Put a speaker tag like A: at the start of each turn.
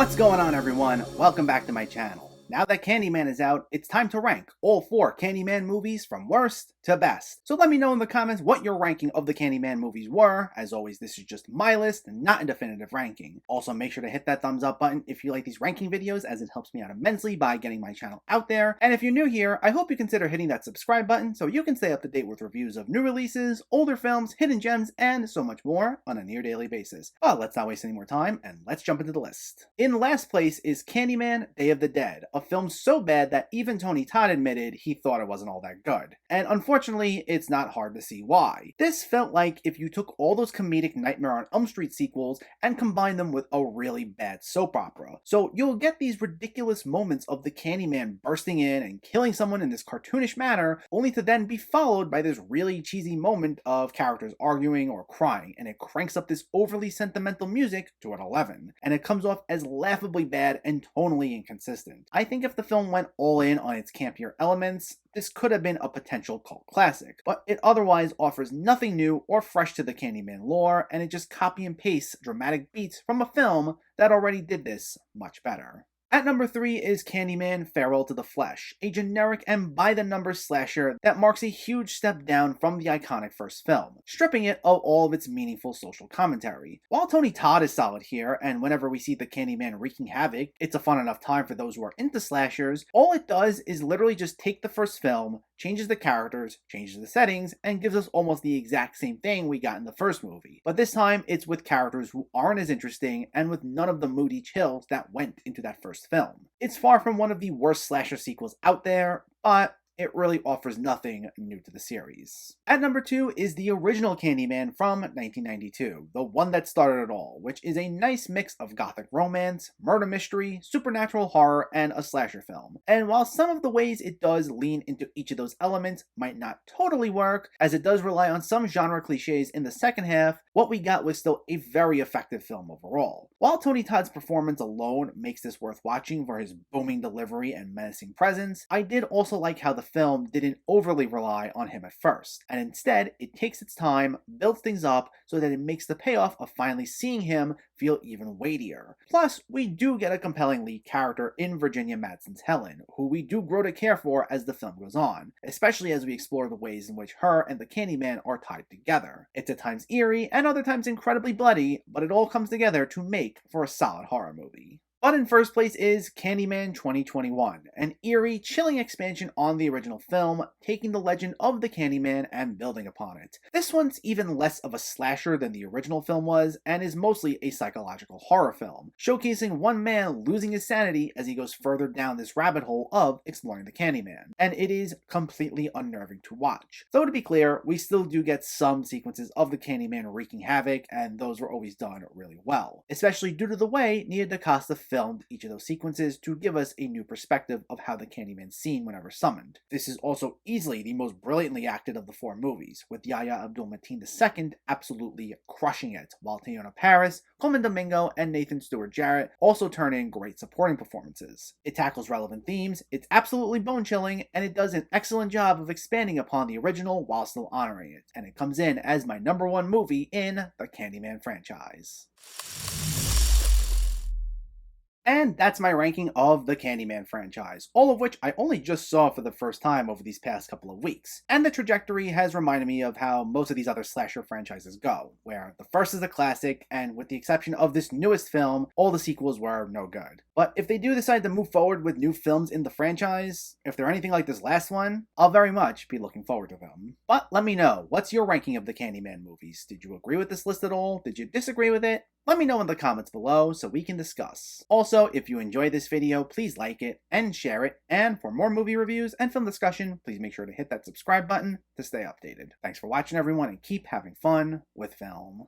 A: What's going on, everyone? Welcome back to my channel. Now that Candyman is out, it's time to rank all 4 Candyman movies from worst to best. So let me know in the comments what your ranking of the Candyman movies were. As always, this is just my list and not a definitive ranking. Also, make sure to hit that thumbs up button if you like these ranking videos, as it helps me out immensely by getting my channel out there. And if you're new here, I hope you consider hitting that subscribe button so you can stay up to date with reviews of new releases, older films, hidden gems, and so much more on a near daily basis. Well, let's not waste any more time and let's jump into the list. In last place is Candyman: Day of the Dead, a film so bad that even Tony Todd admitted he thought it wasn't all that good. And unfortunately, it's not hard to see why. This felt like if you took all those comedic Nightmare on Elm Street sequels and combined them with a really bad soap opera. So you'll get these ridiculous moments of the Candyman bursting in and killing someone in this cartoonish manner, only to then be followed by this really cheesy moment of characters arguing or crying, and it cranks up this overly sentimental music to an 11, and it comes off as laughably bad and tonally inconsistent. I think if the film went all in on its campier elements, this could have been a potential cult classic, but it otherwise offers nothing new or fresh to the Candyman lore, and it just copy and pastes dramatic beats from a film that already did this much better. At number 3 is Candyman: Farewell to the Flesh, a generic and by-the-numbers slasher that marks a huge step down from the iconic first film, stripping it of all of its meaningful social commentary. While Tony Todd is solid here, and whenever we see the Candyman wreaking havoc, it's a fun enough time for those who are into slashers, all it does is literally just take the first film, changes the characters, changes the settings, and gives us almost the exact same thing we got in the first movie. But this time, it's with characters who aren't as interesting and with none of the moody chills that went into that first film. It's far from one of the worst slasher sequels out there, but it really offers nothing new to the series. At number 2 is the original Candyman from 1992, the one that started it all, which is a nice mix of gothic romance, murder mystery, supernatural horror, and a slasher film. And while some of the ways it does lean into each of those elements might not totally work, as it does rely on some genre cliches in the second half, what we got was still a very effective film overall. While Tony Todd's performance alone makes this worth watching for his booming delivery and menacing presence, I did also like how the film didn't overly rely on him at first, and instead it takes its time, builds things up so that it makes the payoff of finally seeing him feel even weightier. Plus, we do get a compelling lead character in Virginia Madsen's Helen, who we do grow to care for as the film goes on, especially as we explore the ways in which her and the Candyman are tied together. It's at times eerie and other times incredibly bloody, but it all comes together to make for a solid horror movie. But in first place is Candyman 2021, an eerie, chilling expansion on the original film, taking the legend of the Candyman and building upon it. This one's even less of a slasher than the original film was, and is mostly a psychological horror film, showcasing one man losing his sanity as he goes further down this rabbit hole of exploring the Candyman. And it is completely unnerving to watch. Though to be clear, we still do get some sequences of the Candyman wreaking havoc, and those were always done really well, especially due to the way Nia DaCosta filmed each of those sequences to give us a new perspective of how the Candyman's seen whenever summoned. This is also easily the most brilliantly acted of the 4 movies, with Yahya Abdul-Mateen II absolutely crushing it, while Teyonah Parris, Coleman Domingo, and Nathan Stewart Jarrett also turn in great supporting performances. It tackles relevant themes, it's absolutely bone-chilling, and it does an excellent job of expanding upon the original while still honoring it, and it comes in as my number 1 movie in the Candyman franchise. And that's my ranking of the Candyman franchise, all of which I only just saw for the first time over these past couple of weeks. And the trajectory has reminded me of how most of these other slasher franchises go, where the first is a classic, and with the exception of this newest film, all the sequels were no good. But if they do decide to move forward with new films in the franchise, if they're anything like this last one, I'll very much be looking forward to them. But let me know, what's your ranking of the Candyman movies? Did you agree with this list at all? Did you disagree with it? Let me know in the comments below so we can discuss. Also, if you enjoyed this video, please like it and share it. And for more movie reviews and film discussion, please make sure to hit that subscribe button to stay updated. Thanks for watching, everyone, and keep having fun with film.